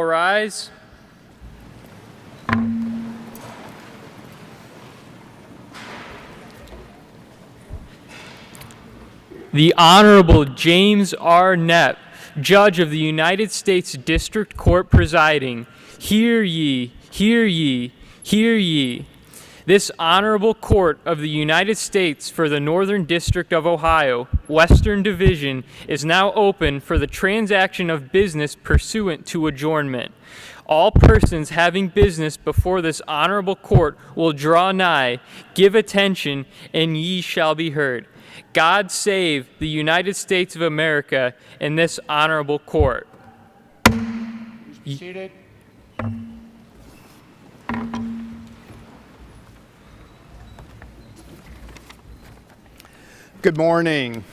rise. The Honorable James R. Knapp, Judge of the United States District Court presiding. Hear ye, hear ye, hear ye. This Honorable Court of the United States for the Northern District of Ohio, Western Division, is now open for the transaction of business pursuant to adjournment. All persons having business before this Honorable Court will draw nigh, give attention, and ye shall be heard. God save the United States of America and this Honorable Court. Please be seated. Good morning.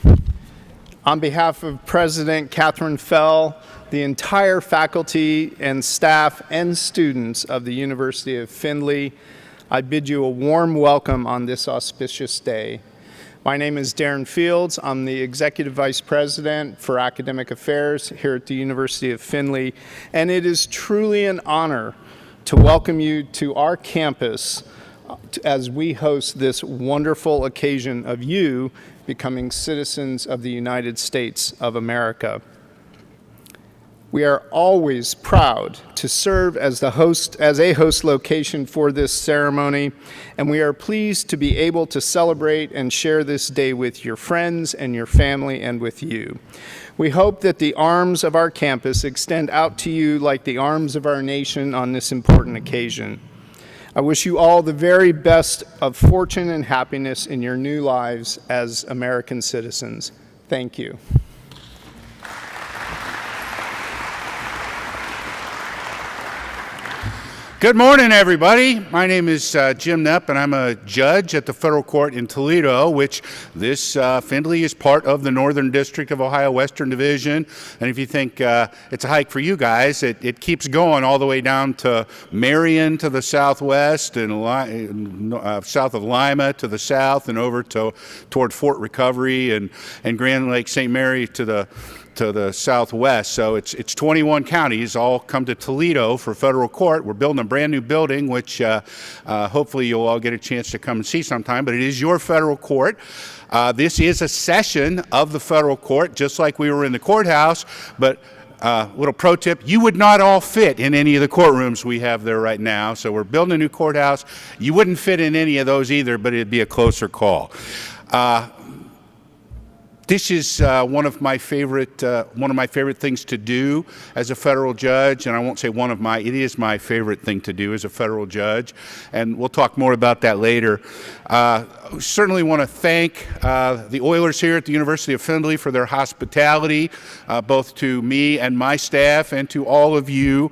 On behalf of President Catherine Fell, the entire faculty and staff and students of the University of Findlay, I bid you a warm welcome on this auspicious day. My name is Darren Fields. I'm the Executive Vice President for Academic Affairs here at the University of Findlay, and it is truly an honor to welcome you to our campus as we host this wonderful occasion of you becoming citizens of the United States of America. We are always proud to serve as a host location for this ceremony, and we are pleased to be able to celebrate and share this day with your friends and your family and with you. We hope that the arms of our campus extend out to you like the arms of our nation on this important occasion. I wish you all the very best of fortune and happiness in your new lives as American citizens. Thank you. Good morning, everybody. My name is Jim Knapp, and I'm a judge at the federal court in Toledo, which this Findlay is part of the Northern District of Ohio, Western Division. And if you think it's a hike for you guys, it keeps going all the way down to Marion to the southwest, and south of Lima to the south, and over toward Fort Recovery and Grand Lake St. Mary to the southwest. So it's 21 counties all come to Toledo for federal court. We're building a brand new building, which hopefully you'll all get a chance to come and see sometime, but it is your federal court. This is a session of the federal court, just like we were in the courthouse, but little pro tip, you would not all fit in any of the courtrooms we have there right now. So we're building a new courthouse. You wouldn't fit in any of those either, but it'd be a closer call. This is one of my favorite things to do as a federal judge, and I won't say it is my favorite thing to do as a federal judge, and we'll talk more about that later. Certainly want to thank the Oilers here at the University of Findlay for their hospitality, both to me and my staff and to all of you.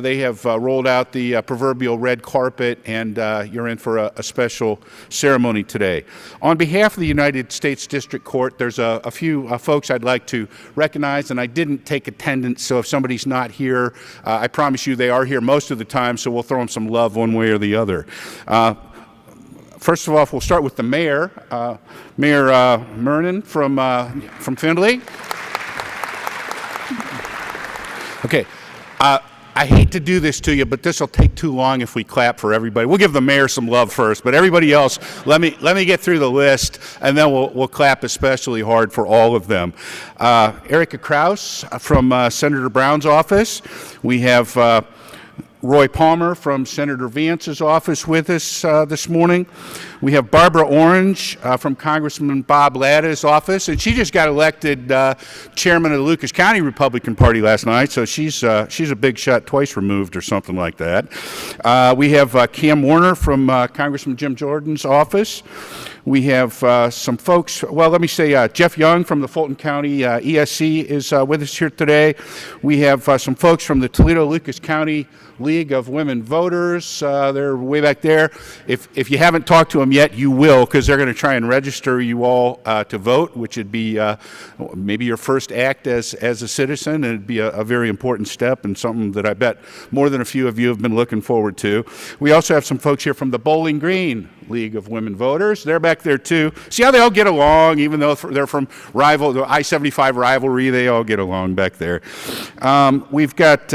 They have rolled out the proverbial red carpet, and you're in for a special ceremony today. On behalf of the United States District Court, there's a few folks I'd like to recognize, and I didn't take attendance, so if somebody's not here, I promise you they are here most of the time, so we'll throw them some love one way or the other. First of all, we'll start with the mayor, Mayor Mernon from Findlay. Okay. I hate to do this to you, but this will take too long if we clap for everybody. We'll give the mayor some love first, but everybody else, let me get through the list, and then we'll clap especially hard for all of them. Erica Kraus from Senator Brown's office. We have Roy Palmer from Senator Vance's office with us this morning. We have Barbara Orange from Congressman Bob Latta's office, and she just got elected chairman of the Lucas County Republican Party last night, so she's a big shot twice removed or something like that. We have Cam Warner from Congressman Jim Jordan's office. We have some folks, well, let me say Jeff Young from the Fulton County ESC is with us here today. We have some folks from the Toledo-Lucas County League of Women Voters. They're way back there. If you haven't talked to them yet, you will, because they're going to try and register you all to vote, which would be maybe your first act as a citizen, and it'd be a very important step and something that I bet more than a few of you have been looking forward to. We also have some folks here from the Bowling Green League of Women Voters. They're back there too. See how they all get along, even though they're from the I-75 rivalry, they all get along back there. We've got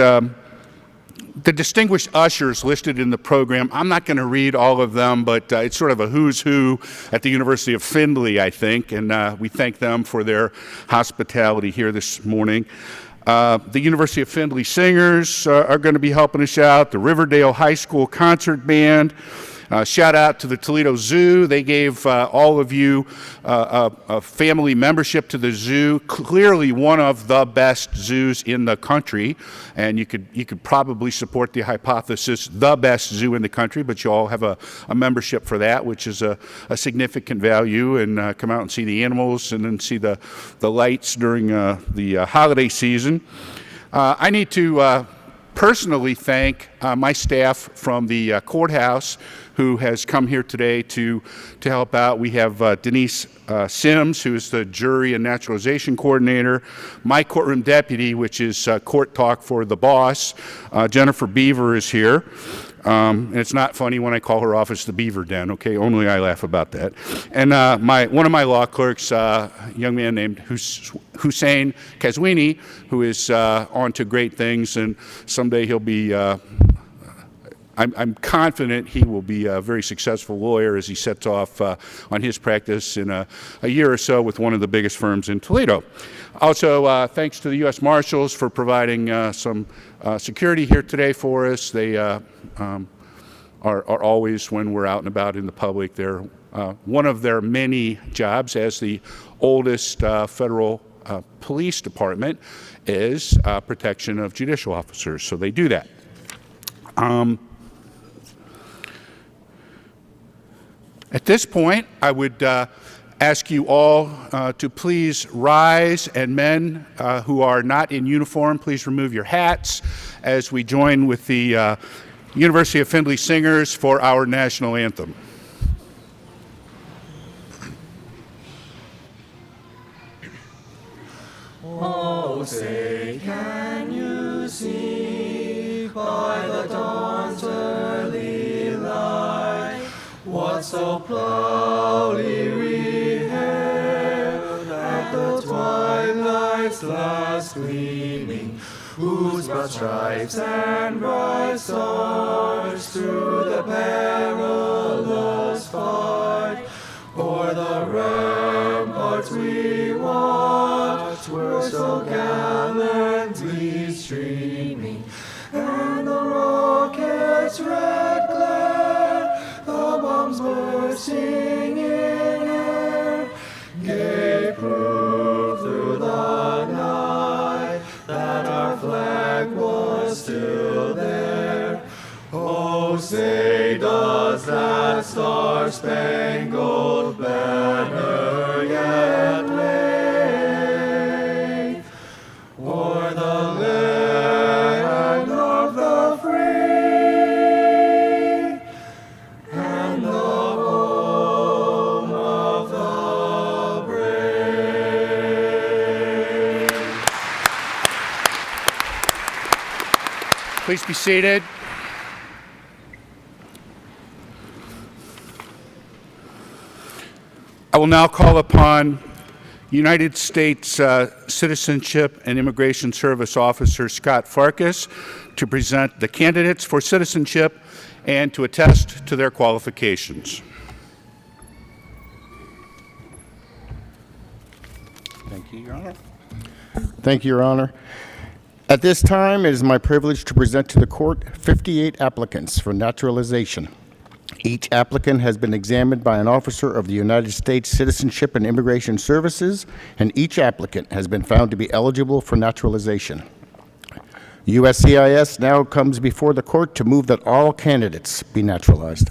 the distinguished ushers listed in the program, I'm not going to read all of them, but it's sort of a who's who at the University of Findlay, I think, and we thank them for their hospitality here this morning. The University of Findlay Singers are going to be helping us out, the Riverdale High School Concert Band. Shout out to the Toledo Zoo. They gave all of you a family membership to the zoo. Clearly one of the best zoos in the country, and you could probably support the hypothesis, the best zoo in the country, but you all have a membership for that, which is a significant value, and come out and see the animals and then see the lights during the holiday season. I need to personally thank my staff from the courthouse who has come here today to help out. We have Denise Sims, who is the jury and naturalization coordinator, my courtroom deputy, which is court talk for the boss. Jennifer Beaver is here. And it's not funny when I call her office the Beaver Den, okay? Only I laugh about that. And one of my law clerks, a young man named Hussein Kazwini, who is on to great things, and someday he'll be, I'm confident he will be a very successful lawyer as he sets off on his practice in a year or so with one of the biggest firms in Toledo. Also, thanks to the U.S. Marshals for providing some security here today for us. They are always, when we're out and about in the public, they're one of their many jobs as the oldest federal police department is protection of judicial officers, so they do that. At this point, I would ask you all to please rise, and men who are not in uniform, please remove your hats as we join with the University of Findlay Singers for our national anthem. Oh, say, can you see by the dawn's early light what so proudly we hailed at the twilight's last gleaming, whose broad stripes and bright stars through the perilous fight o'er the ramparts we watched were so gallantly streaming, and the rocket's red glare, the bombs bursting in air, gave proof through the night that our flag was still there. Oh, say, does that star-spangled banner yet wave o'er the land of the free and the home of the brave? Please be seated. I will now call upon United States Citizenship and Immigration Service Officer Scott Farkas to present the candidates for citizenship and to attest to their qualifications. Thank you, Your Honor. Thank you, Your Honor. At this time, it is my privilege to present to the court 58 applicants for naturalization. Each applicant has been examined by an officer of the United States Citizenship and Immigration Services, and each applicant has been found to be eligible for naturalization. USCIS now comes before the court to move that all candidates be naturalized.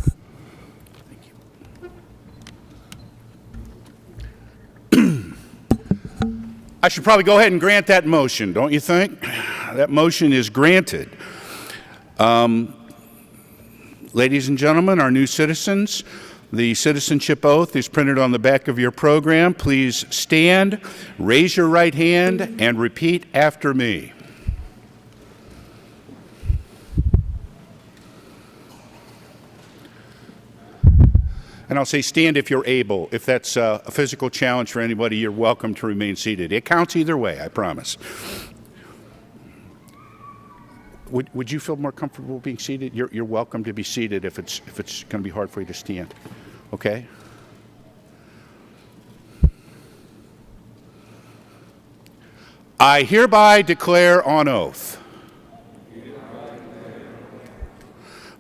I should probably go ahead and grant that motion, don't you think? That motion is granted. Ladies and gentlemen, our new citizens, the citizenship oath is printed on the back of your program. Please stand, raise your right hand, and repeat after me. And I'll say stand if you're able. If that's a physical challenge for anybody, you're welcome to remain seated. It counts either way, I promise. would you feel more comfortable being seated? You're welcome to be seated if it's going to be hard for you to stand. Okay? I hereby declare on oath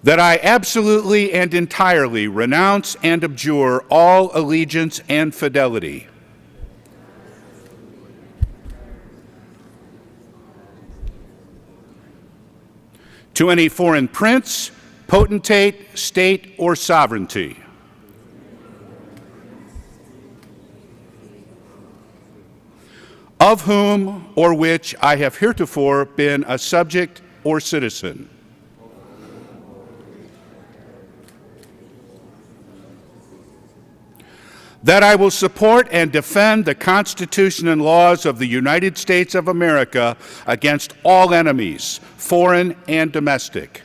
that I absolutely and entirely renounce and abjure all allegiance and fidelity to any foreign prince, potentate, state, or sovereignty, of whom or which I have heretofore been a subject or citizen, that I will support and defend the Constitution and laws of the United States of America against all enemies, foreign and domestic,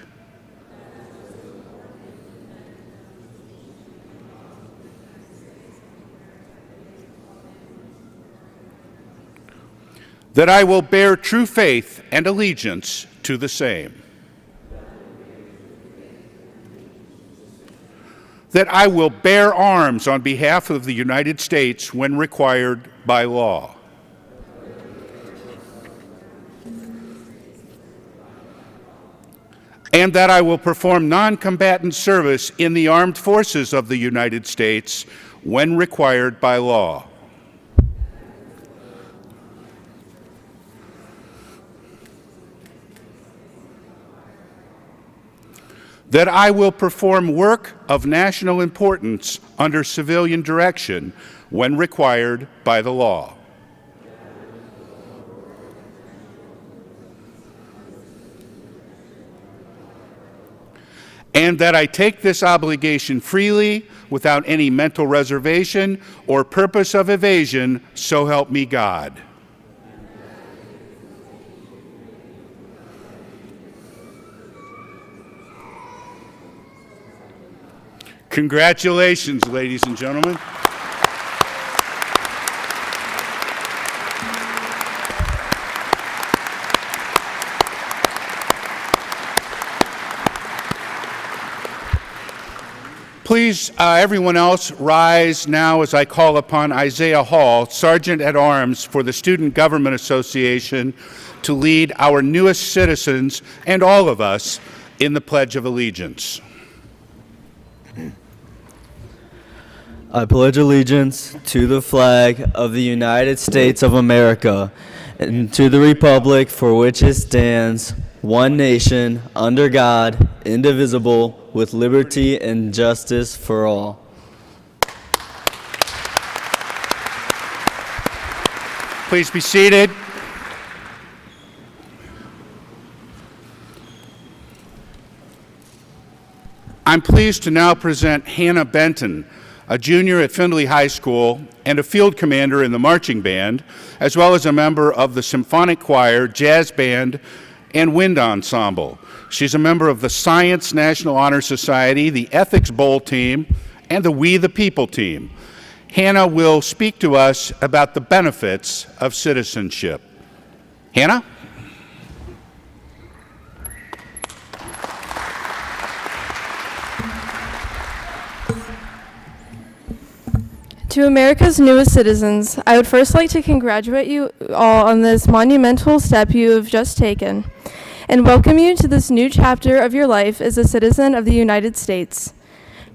that I will bear true faith and allegiance to the same, that I will bear arms on behalf of the United States when required by law, and that I will perform non-combatant service in the armed forces of the United States when required by law, that I will perform work of national importance under civilian direction when required by the law, and that I take this obligation freely without any mental reservation or purpose of evasion, so help me God. Congratulations, ladies and gentlemen. Please, everyone else, rise now as I call upon Isaiah Hall, Sergeant at Arms for the Student Government Association, to lead our newest citizens and all of us in the Pledge of Allegiance. I pledge allegiance to the flag of the United States of America and to the republic for which it stands, one nation, under God, indivisible, with liberty and justice for all. Please be seated. I'm pleased to now present Hannah Benton, a junior at Findlay High School and a field commander in the marching band, as well as a member of the symphonic choir, jazz band, and wind ensemble. She's a member of the Science National Honor Society, the Ethics Bowl team, and the We the People team. Hannah will speak to us about the benefits of citizenship. Hannah? To America's newest citizens, I would first like to congratulate you all on this monumental step you have just taken, and welcome you to this new chapter of your life as a citizen of the United States.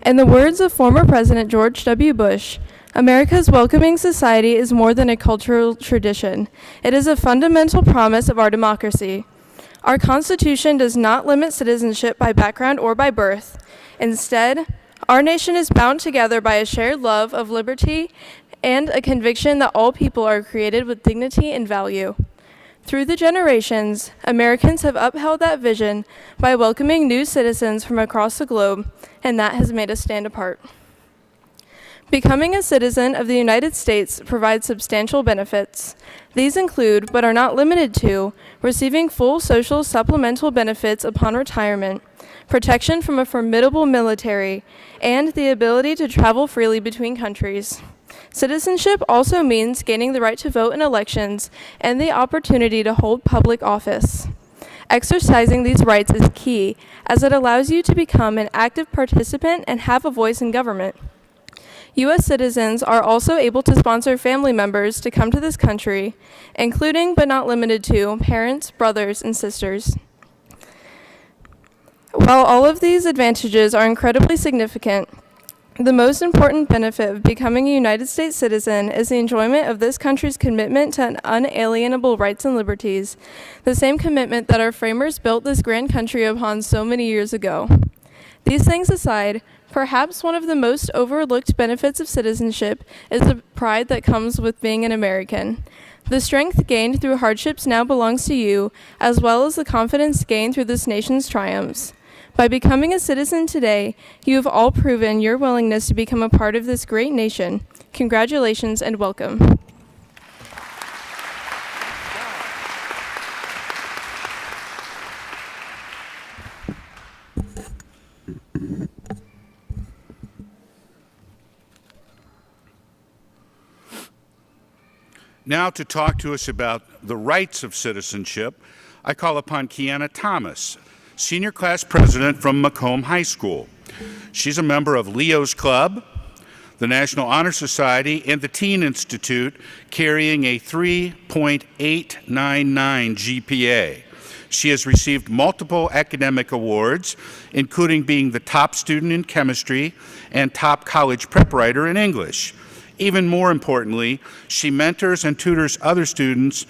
In the words of former President George W. Bush, America's welcoming society is more than a cultural tradition. It is a fundamental promise of our democracy. Our Constitution does not limit citizenship by background or by birth. Instead, our nation is bound together by a shared love of liberty and a conviction that all people are created with dignity and value. Through the generations, Americans have upheld that vision by welcoming new citizens from across the globe, and that has made us stand apart. Becoming a citizen of the United States provides substantial benefits. These include, but are not limited to, receiving full social supplemental benefits upon retirement, protection from a formidable military, and the ability to travel freely between countries. Citizenship also means gaining the right to vote in elections and the opportunity to hold public office. Exercising these rights is key, as it allows you to become an active participant and have a voice in government. U.S. citizens are also able to sponsor family members to come to this country, including but not limited to parents, brothers, and sisters. While all of these advantages are incredibly significant, the most important benefit of becoming a United States citizen is the enjoyment of this country's commitment to unalienable rights and liberties, the same commitment that our framers built this grand country upon so many years ago. These things aside, perhaps one of the most overlooked benefits of citizenship is the pride that comes with being an American. The strength gained through hardships now belongs to you, as well as the confidence gained through this nation's triumphs. By becoming a citizen today, you have all proven your willingness to become a part of this great nation. Congratulations and welcome. Now to talk to us about the rights of citizenship, I call upon Kiana Thomas, Senior Class President from Macomb High School. She's a member of Leo's Club, the National Honor Society, and the Teen Institute, carrying a 3.899 GPA. She has received multiple academic awards, including being the top student in chemistry and top college prep writer in English. Even more importantly, she mentors and tutors other students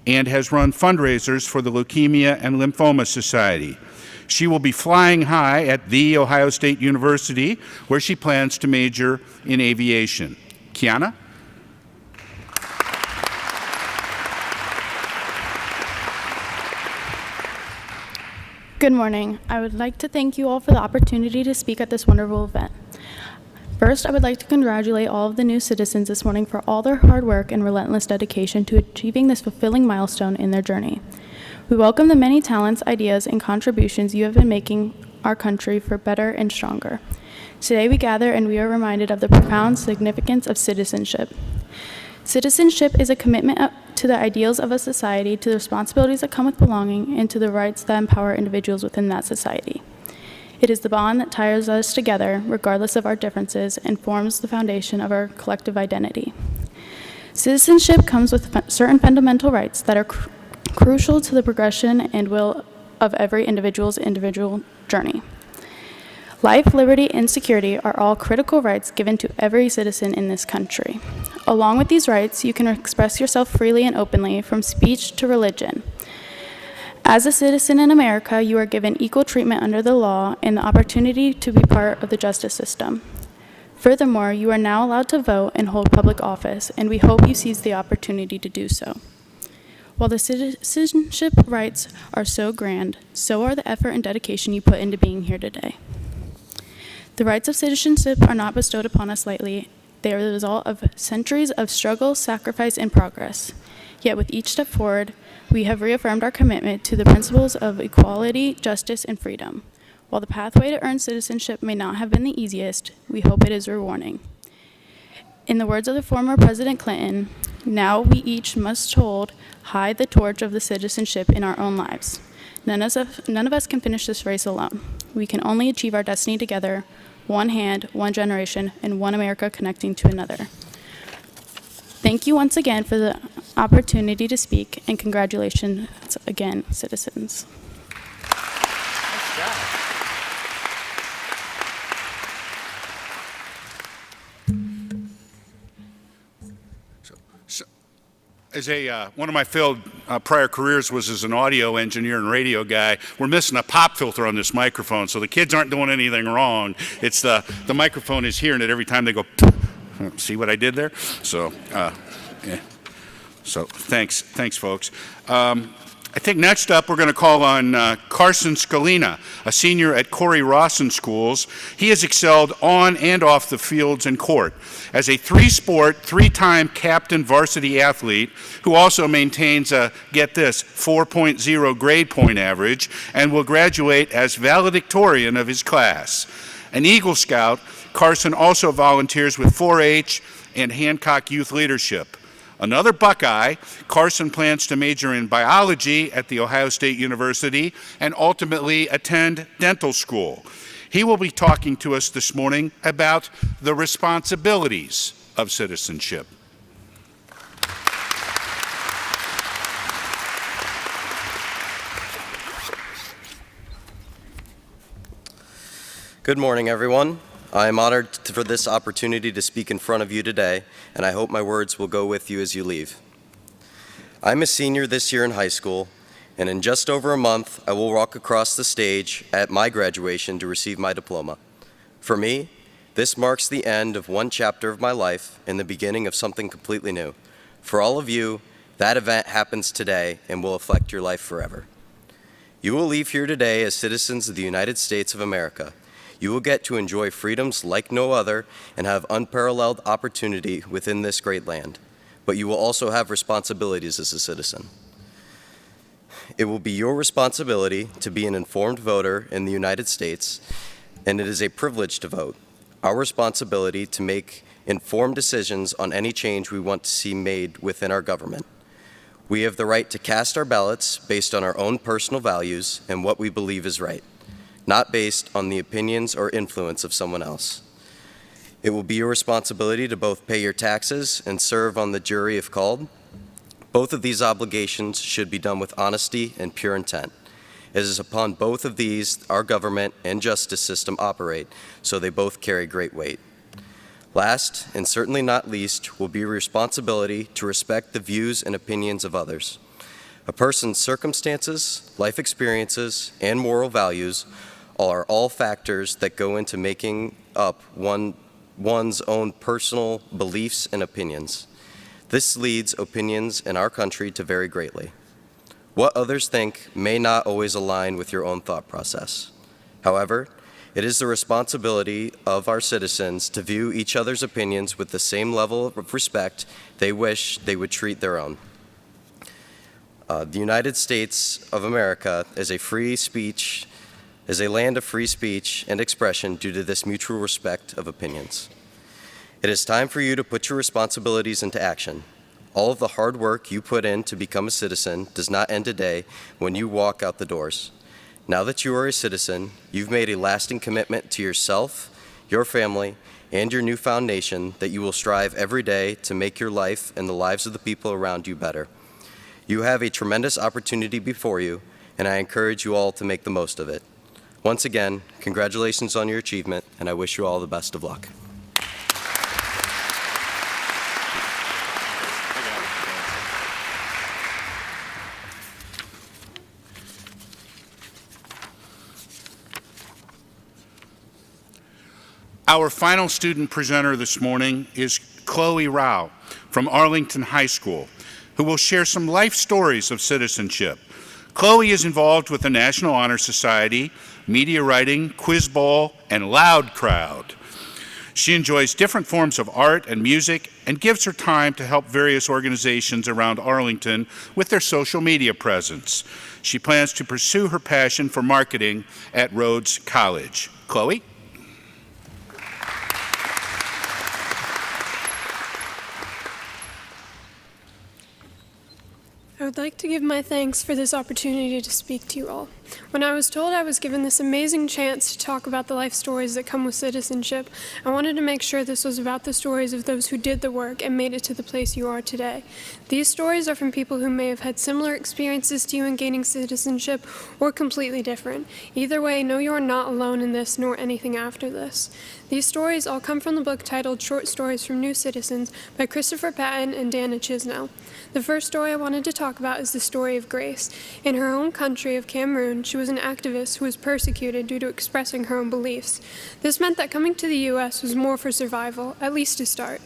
and has run fundraisers for the Leukemia and Lymphoma Society. She will be flying high at The Ohio State University, where she plans to major in aviation. Kiana? Good morning. I would like to thank you all for the opportunity to speak at this wonderful event. First, I would like to congratulate all of the new citizens this morning for all their hard work and relentless dedication to achieving this fulfilling milestone in their journey. We welcome the many talents, ideas, and contributions you have been making our country for better and stronger. Today we gather and we are reminded of the profound significance of citizenship. Citizenship is a commitment to the ideals of a society, to the responsibilities that come with belonging, and to the rights that empower individuals within that society. It is the bond that ties us together, regardless of our differences, and forms the foundation of our collective identity. Citizenship comes with certain fundamental rights that are crucial to the progression and will of every individual's individual journey. Life, liberty, and security are all critical rights given to every citizen in this country. Along with these rights, you can express yourself freely and openly, from speech to religion. As a citizen in America, you are given equal treatment under the law and the opportunity to be part of the justice system. Furthermore, you are now allowed to vote and hold public office, and we hope you seize the opportunity to do so. While the citizenship rights are so grand, so are the effort and dedication you put into being here today. The rights of citizenship are not bestowed upon us lightly. They are the result of centuries of struggle, sacrifice, and progress. Yet with each step forward, we have reaffirmed our commitment to the principles of equality, justice, and freedom. While the pathway to earn citizenship may not have been the easiest, we hope it is rewarding. In the words of the former President Clinton, now we each must hold high the torch of the citizenship in our own lives. None of us can finish this race alone. We can only achieve our destiny together, one hand, one generation, and one America connecting to another. Thank you once again for the opportunity to speak, and congratulations again, citizens. As one of my field prior careers was as an audio engineer and radio guy, we're missing a pop filter on this microphone, so the kids aren't doing anything wrong. It's the microphone is hearing it every time they go. See what I did there? So, yeah. So thanks, folks. I think next up we're going to call on Carson Scalina, a senior at Corey Rawson Schools. He has excelled on and off the fields and court as a three-sport, three-time captain varsity athlete who also maintains a, get this, 4.0 grade point average and will graduate as valedictorian of his class. An Eagle Scout, Carson also volunteers with 4-H and Hancock Youth Leadership. Another Buckeye, Carson plans to major in biology at The Ohio State University and ultimately attend dental school. He will be talking to us this morning about the responsibilities of citizenship. Good morning, everyone. I am honored for this opportunity to speak in front of you today, and I hope my words will go with you as you leave. I'm a senior this year in high school, and in just over a month, I will walk across the stage at my graduation to receive my diploma. For me, this marks the end of one chapter of my life and the beginning of something completely new. For all of you, that event happens today and will affect your life forever. You will leave here today as citizens of the United States of America. You will get to enjoy freedoms like no other and have unparalleled opportunity within this great land. But you will also have responsibilities as a citizen. It will be your responsibility to be an informed voter in the United States, and it is a privilege to vote. Our responsibility to make informed decisions on any change we want to see made within our government. We have the right to cast our ballots based on our own personal values and what we believe is right, not based on the opinions or influence of someone else. It will be your responsibility to both pay your taxes and serve on the jury if called. Both of these obligations should be done with honesty and pure intent. It is upon both of these our government and justice system operate, so they both carry great weight. Last, and certainly not least, will be your responsibility to respect the views and opinions of others. A person's circumstances, life experiences, and moral values are all factors that go into making up one's own personal beliefs and opinions. This leads opinions in our country to vary greatly. What others think may not always align with your own thought process. However, it is the responsibility of our citizens to view each other's opinions with the same level of respect they wish they would treat their own. The United States of America is a land of free speech and expression due to this mutual respect of opinions. It is time for you to put your responsibilities into action. All of the hard work you put in to become a citizen does not end today when you walk out the doors. Now that you are a citizen, you've made a lasting commitment to yourself, your family, and your newfound nation that you will strive every day to make your life and the lives of the people around you better. You have a tremendous opportunity before you, and I encourage you all to make the most of it. Once again, congratulations on your achievement, and I wish you all the best of luck. Our final student presenter this morning is Chloe Rao from Arlington High School, who will share some life stories of citizenship. Chloe is involved with the National Honor Society, media writing, quiz bowl, and loud crowd. She enjoys different forms of art and music and gives her time to help various organizations around Arlington with their social media presence. She plans to pursue her passion for marketing at Rhodes College. Chloe? I would like to give my thanks for this opportunity to speak to you all. When I was told I was given this amazing chance to talk about the life stories that come with citizenship, I wanted to make sure this was about the stories of those who did the work and made it to the place you are today. These stories are from people who may have had similar experiences to you in gaining citizenship or completely different. Either way, know you are not alone in this nor anything after this. These stories all come from the book titled Short Stories from New Citizens by Christopher Patton and Dana Chisnell. The first story I wanted to talk about is the story of Grace. In her home country of Cameroon, she was an activist who was persecuted due to expressing her own beliefs. This meant that coming to the U.S. was more for survival, at least to start.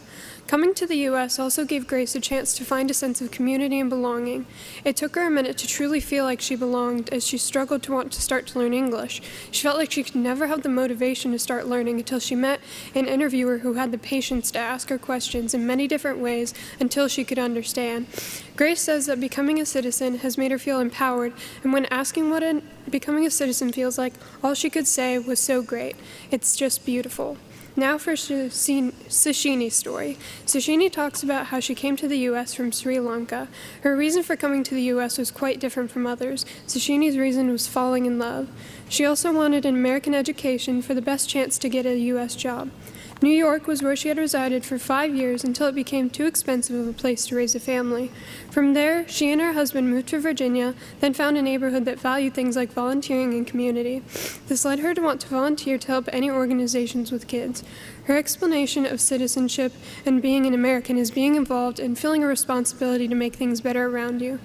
Coming to the U.S. also gave Grace a chance to find a sense of community and belonging. It took her a minute to truly feel like she belonged as she struggled to want to start to learn English. She felt like she could never have the motivation to start learning until she met an interviewer who had the patience to ask her questions in many different ways until she could understand. Grace says that becoming a citizen has made her feel empowered, and when asking what becoming a citizen feels like, all she could say was so great. It's just beautiful. Now for Sashini's story. Sashini talks about how she came to the U.S. from Sri Lanka. Her reason for coming to the U.S. was quite different from others. Sashini's reason was falling in love. She also wanted an American education for the best chance to get a U.S. job. New York was where she had resided for 5 years until it became too expensive of a place to raise a family. From there, she and her husband moved to Virginia, then found a neighborhood that valued things like volunteering and community. This led her to want to volunteer to help any organizations with kids. Her explanation of citizenship and being an American is being involved and feeling a responsibility to make things better around you.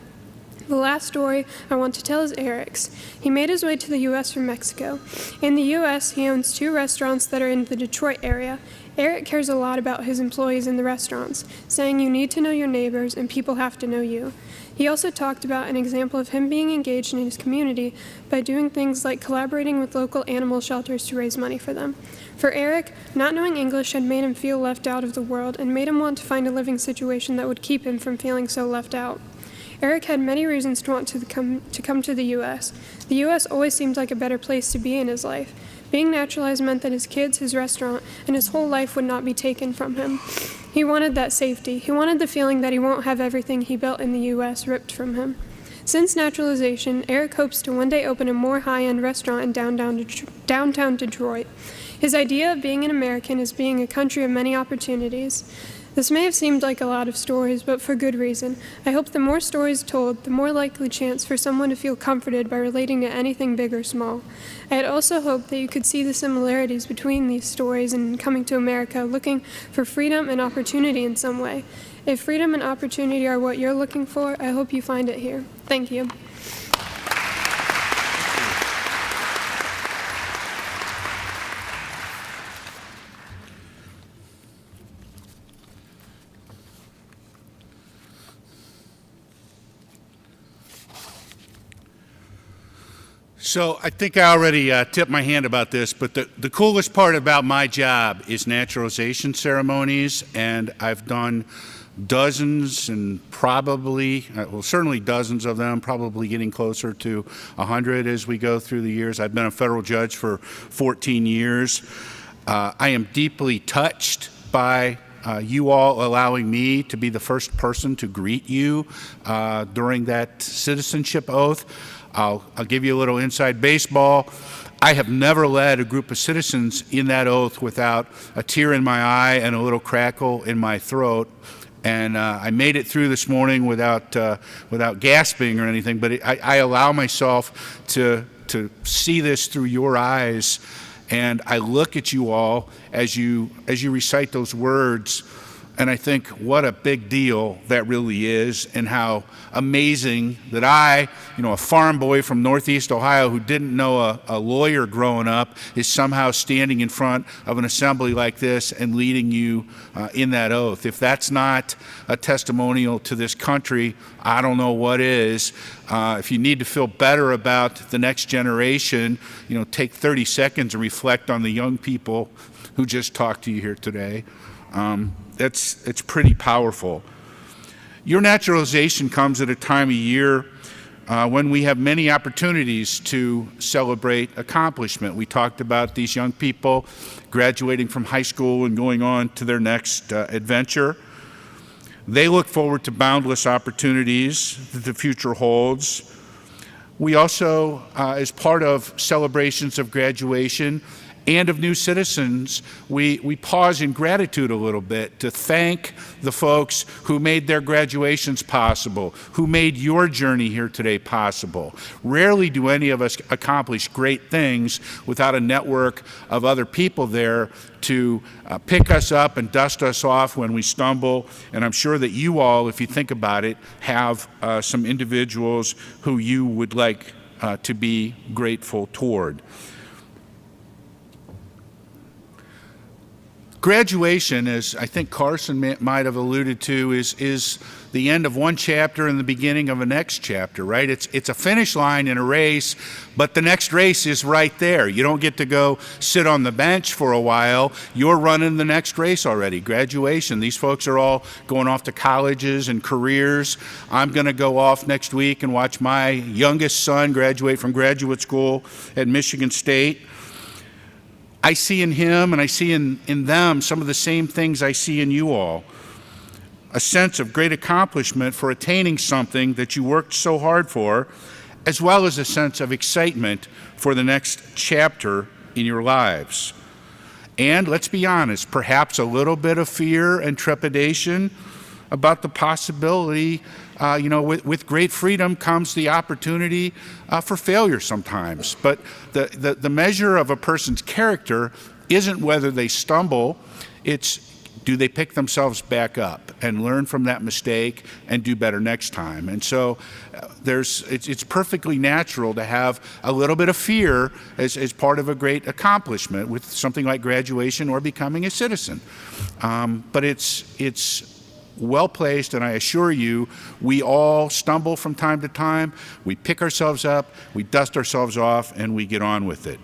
The last story I want to tell is Eric's. He made his way to the U.S. from Mexico. In the U.S., he owns 2 restaurants that are in the Detroit area. Eric cares a lot about his employees in the restaurants, saying you need to know your neighbors and people have to know you. He also talked about an example of him being engaged in his community by doing things like collaborating with local animal shelters to raise money for them. For Eric, not knowing English had made him feel left out of the world and made him want to find a living situation that would keep him from feeling so left out. Eric had many reasons to want to come to the U.S. The U.S. always seemed like a better place to be in his life. Being naturalized meant that his kids, his restaurant, and his whole life would not be taken from him. He wanted that safety. He wanted the feeling that he won't have everything he built in the U.S. ripped from him. Since naturalization, Eric hopes to one day open a more high-end restaurant in downtown Detroit. His idea of being an American is being a country of many opportunities. This may have seemed like a lot of stories, but for good reason. I hope the more stories told, the more likely chance for someone to feel comforted by relating to anything big or small. I had also hoped that you could see the similarities between these stories and coming to America, looking for freedom and opportunity in some way. If freedom and opportunity are what you're looking for, I hope you find it here. Thank you. So I think I already tipped my hand about this, but the coolest part about my job is naturalization ceremonies, and I've done dozens and probably, well, certainly dozens of them, probably getting closer to 100 as we go through the years. I've been a federal judge for 14 years. I am deeply touched by you all allowing me to be the first person to greet you during that citizenship oath. I'll give you a little inside baseball. I have never led a group of citizens in that oath without a tear in my eye and a little crackle in my throat. And I made it through this morning without gasping or anything, but I allow myself to see this through your eyes. And I look at you all as you recite those words, and I think what a big deal that really is, and how amazing that I, a farm boy from Northeast Ohio who didn't know a lawyer growing up, is somehow standing in front of an assembly like this and leading you in that oath. If that's not a testimonial to this country, I don't know what is. If you need to feel better about the next generation, take 30 seconds and reflect on the young people who just talked to you here today. It's pretty powerful. Your naturalization comes at a time of year when we have many opportunities to celebrate accomplishment. We talked about these young people graduating from high school and going on to their next adventure. They look forward to boundless opportunities that the future holds. We also, as part of celebrations of graduation and of new citizens, we pause in gratitude a little bit to thank the folks who made their graduations possible, who made your journey here today possible. Rarely do any of us accomplish great things without a network of other people there to pick us up and dust us off when we stumble. And I'm sure that you all, if you think about it, have some individuals who you would like to be grateful toward. Graduation, as I think Carson might have alluded to, is the end of one chapter and the beginning of a next chapter, right? It's a finish line in a race, but the next race is right there. You don't get to go sit on the bench for a while. You're running the next race already. Graduation. These folks are all going off to colleges and careers. I'm going to go off next week and watch my youngest son graduate from graduate school at Michigan State. I see in him and I see in them some of the same things I see in you all. A sense of great accomplishment for attaining something that you worked so hard for, as well as a sense of excitement for the next chapter in your lives. And let's be honest, perhaps a little bit of fear and trepidation about the possibility, with great freedom comes the opportunity for failure sometimes. But the measure of a person's character isn't whether they stumble, it's do they pick themselves back up and learn from that mistake and do better next time? And so it's perfectly natural to have a little bit of fear as part of a great accomplishment with something like graduation or becoming a citizen. But it's well placed, and I assure you, we all stumble from time to time. We pick ourselves up, we dust ourselves off, and we get on with it.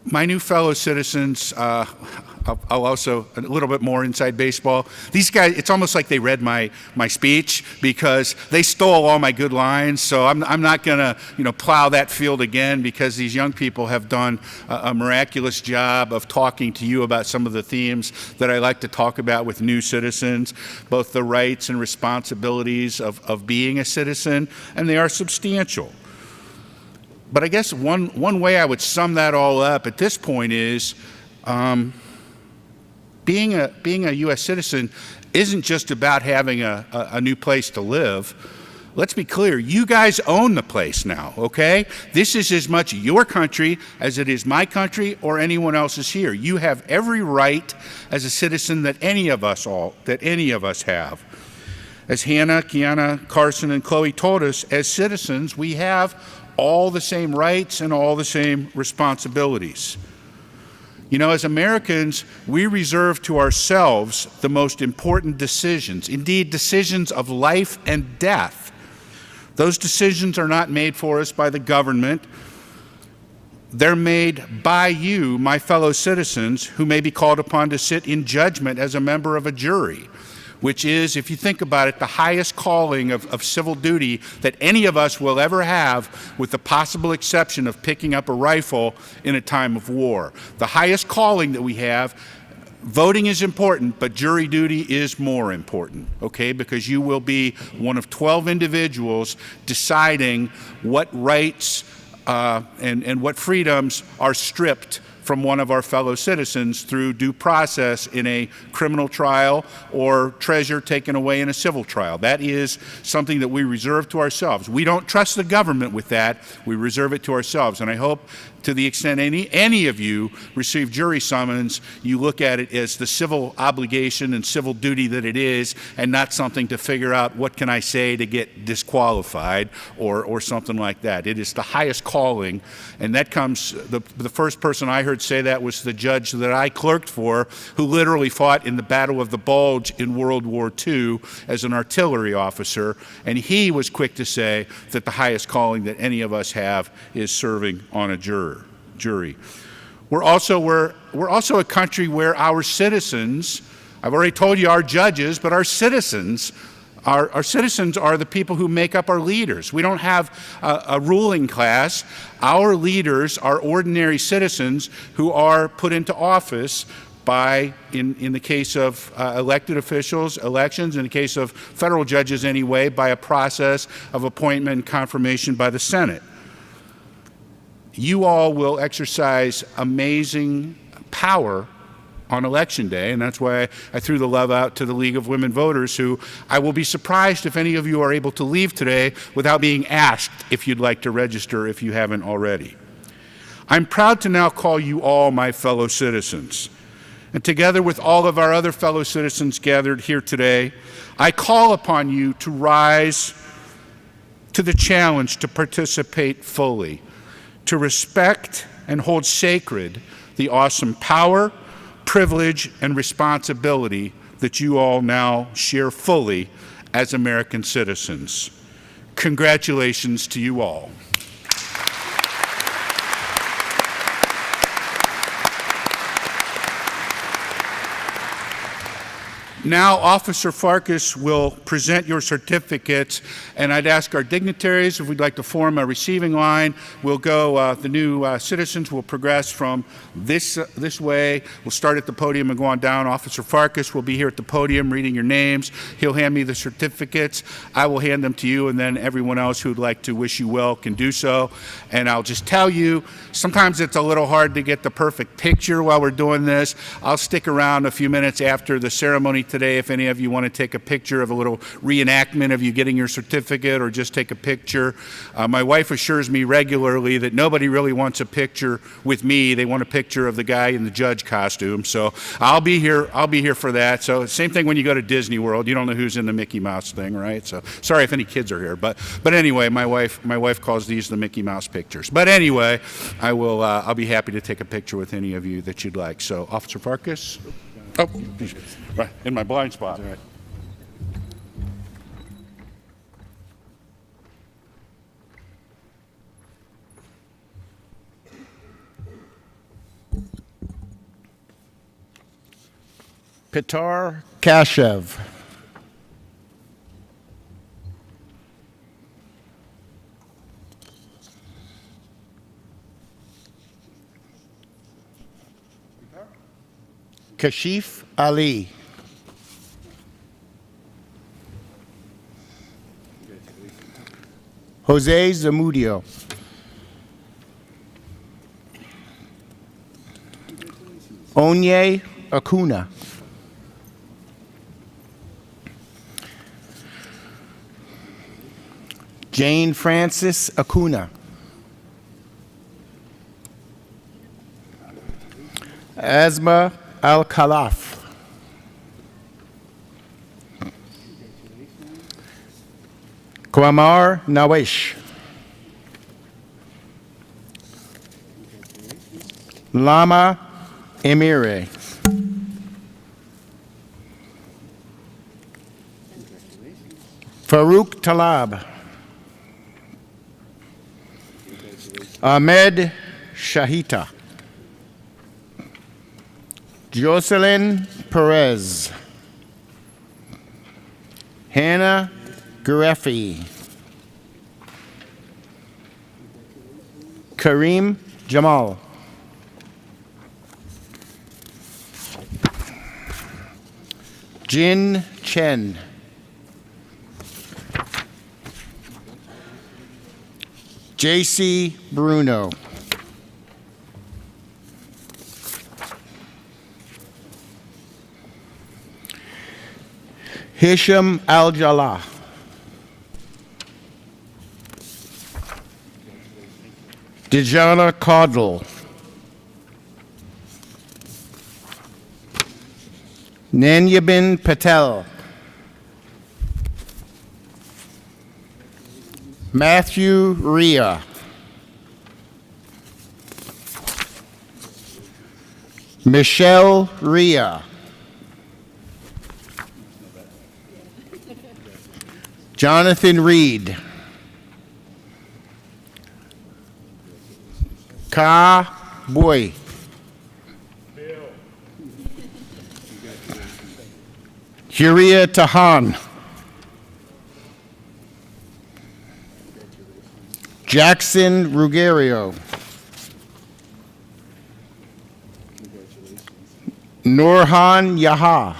My new fellow citizens, I'll also, a little bit more inside baseball. These guys, it's almost like they read my speech because they stole all my good lines, so I'm not gonna, plow that field again because these young people have done a miraculous job of talking to you about some of the themes that I like to talk about with new citizens, both the rights and responsibilities of being a citizen, and they are substantial. But I guess one way I would sum that all up at this point is being a U.S. citizen isn't just about having a new place to live. Let's be clear, you guys own the place now, okay? This is as much your country as it is my country or anyone else's here. You have every right as a citizen that any of us have. As Hannah, Kiana, Carson, and Chloe told us, as citizens, we have all the same rights and all the same responsibilities. As Americans, we reserve to ourselves the most important decisions, indeed decisions of life and death. Those decisions are not made for us by the government. They're made by you, my fellow citizens, who may be called upon to sit in judgment as a member of a jury, which is, if you think about it, the highest calling of civil duty that any of us will ever have, with the possible exception of picking up a rifle in a time of war. The highest calling that we have. Voting is important, but jury duty is more important, okay? Because you will be one of 12 individuals deciding what rights and what freedoms are stripped from one of our fellow citizens through due process in a criminal trial or treasure taken away in a civil trial. That is something that we reserve to ourselves. We don't trust the government with that. We reserve it to ourselves. And I hope to the extent any of you receive jury summons, you look at it as the civil obligation and civil duty that it is, and not something to figure out what can I say to get disqualified or something like that. It is the highest calling, and that comes, the first person I heard say that was the judge that I clerked for, who literally fought in the Battle of the Bulge in World War II as an artillery officer, and he was quick to say that the highest calling that any of us have is serving on a jury. We're also a country where our citizens, I've already told you our judges, but our citizens are the people who make up our leaders. We don't have a ruling class. Our leaders are ordinary citizens who are put into office by, in the case of elected officials, elections, in the case of federal judges anyway, by a process of appointment and confirmation by the Senate. You all will exercise amazing power on Election Day, and that's why I threw the love out to the League of Women Voters, who I will be surprised if any of you are able to leave today without being asked if you'd like to register if you haven't already. I'm proud to now call you all my fellow citizens. And together with all of our other fellow citizens gathered here today, I call upon you to rise to the challenge to participate fully, to respect and hold sacred the awesome power, privilege, and responsibility that you all now share fully as American citizens. Congratulations to you all. Now, Officer Farkas will present your certificates, and I'd ask our dignitaries if we'd like to form a receiving line. We'll go, the new citizens will progress from this way. We'll start at the podium and go on down. Officer Farkas will be here at the podium reading your names. He'll hand me the certificates. I will hand them to you, and then everyone else who would like to wish you well can do so. And I'll just tell you, sometimes it's a little hard to get the perfect picture while we're doing this. I'll stick around a few minutes after the ceremony today if any of you want to take a picture of a little reenactment of you getting your certificate or just take a picture. My wife assures me regularly that nobody really wants a picture with me. They want a picture of the guy in the judge costume. So I'll be here for that. So same thing when you go to Disney World. You don't know who's in the Mickey Mouse thing, right? So sorry if any kids are here. But anyway, my wife calls these the Mickey Mouse pictures. But anyway, I'll be happy to take a picture with any of you that you'd like. So Officer Farkas. Oh, right, in my blind spot. Right. Pitar Kashev. Kashif Ali. Jose Zamudio. Onye Acuna. Jane Francis Acuna. Asma Al-Khalaf. Kwamar Nawish. Lama Emire. Farouk Talab. Ahmed Shahita. Jocelyn Perez. Hannah Gareffi. Kareem Jamal. Jin Chen. JC Bruno. Hisham Al-Jalah. Dejana Caudle. Nanyabin Patel. Matthew Ria. Michelle Ria. Jonathan Reed. Ka Boy. Huria Tahan. Jackson Ruggiero. Nurhan Yaha.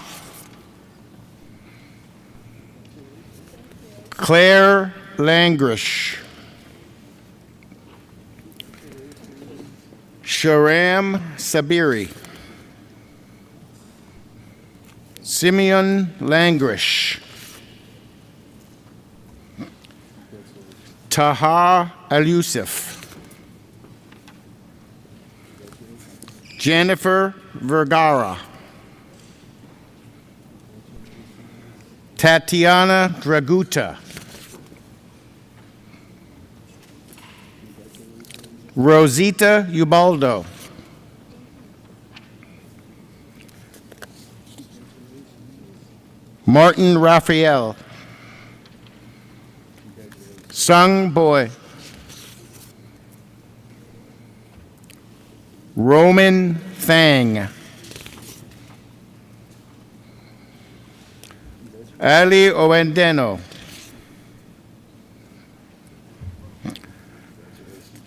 Claire Langrish. Sharam Sabiri. Simeon Langrish. Taha Al-Yusuf. Jennifer Vergara. Tatiana Draguta. Rosita Ubaldo. Martin Raphael. Sung Boy. Roman Thang. Ali Owendeno.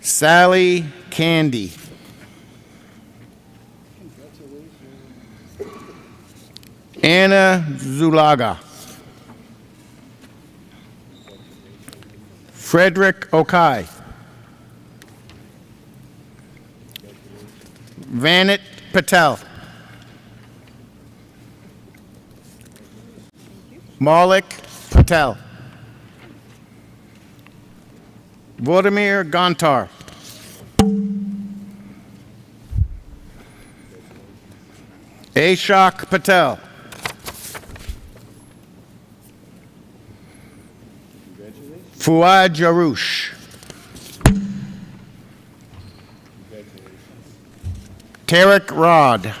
Sally Candy. Anna Zulaga. Frederick Okai. Vanit Patel. Malik Patel. Vladimir Gontar. Ashok Patel. Fuad Jarouche. Tarek Rod.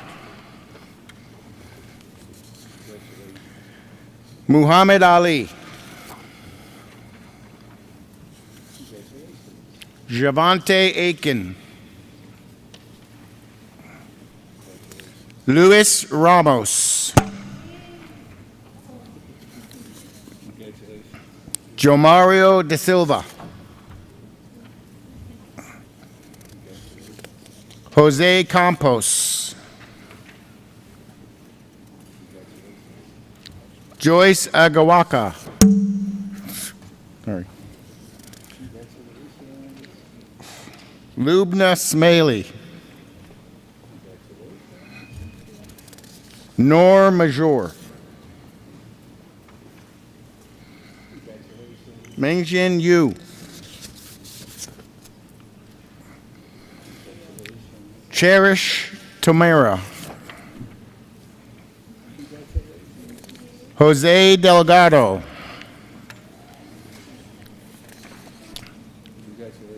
Muhammad Ali. Javante Aiken. Luis Ramos. Jomario De Silva. Jose Campos. Joyce Agawaka. Sorry. Lubna Smaley. Nor Major. Mingjin Yu. Cherish Tomera. Jose Delgado.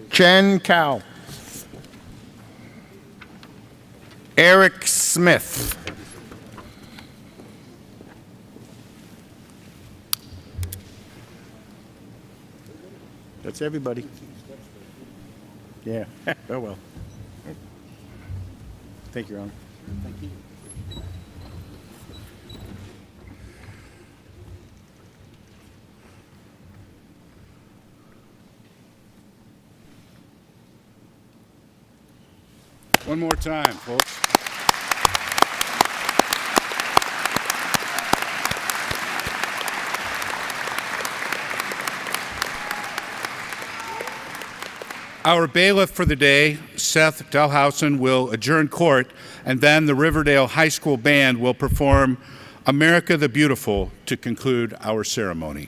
Chen Cao. Eric Smith. That's everybody. Yeah. Oh, well. Thank you, Your Honor. Thank you. One more time, folks. Our bailiff for the day, Seth Delhausen, will adjourn court, and then the Riverdale High School Band will perform America the Beautiful to conclude our ceremony.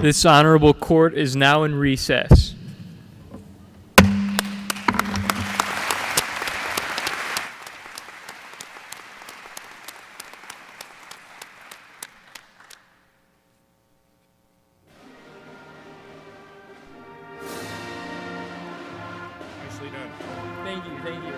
This honorable court is now in recess. Nicely done. Thank you, thank you.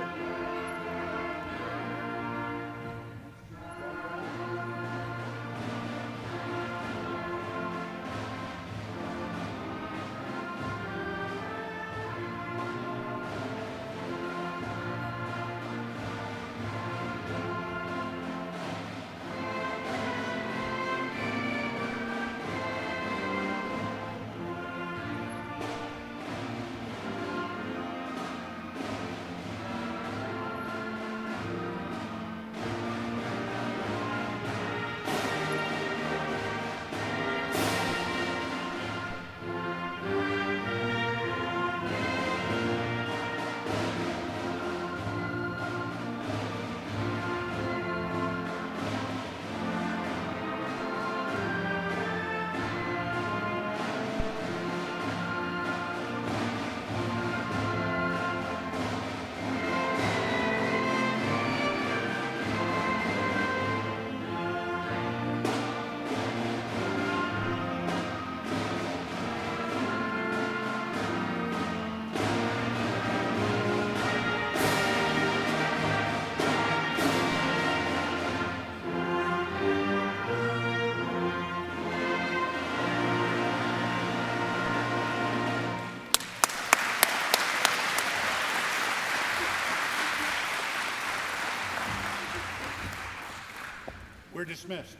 dismissed.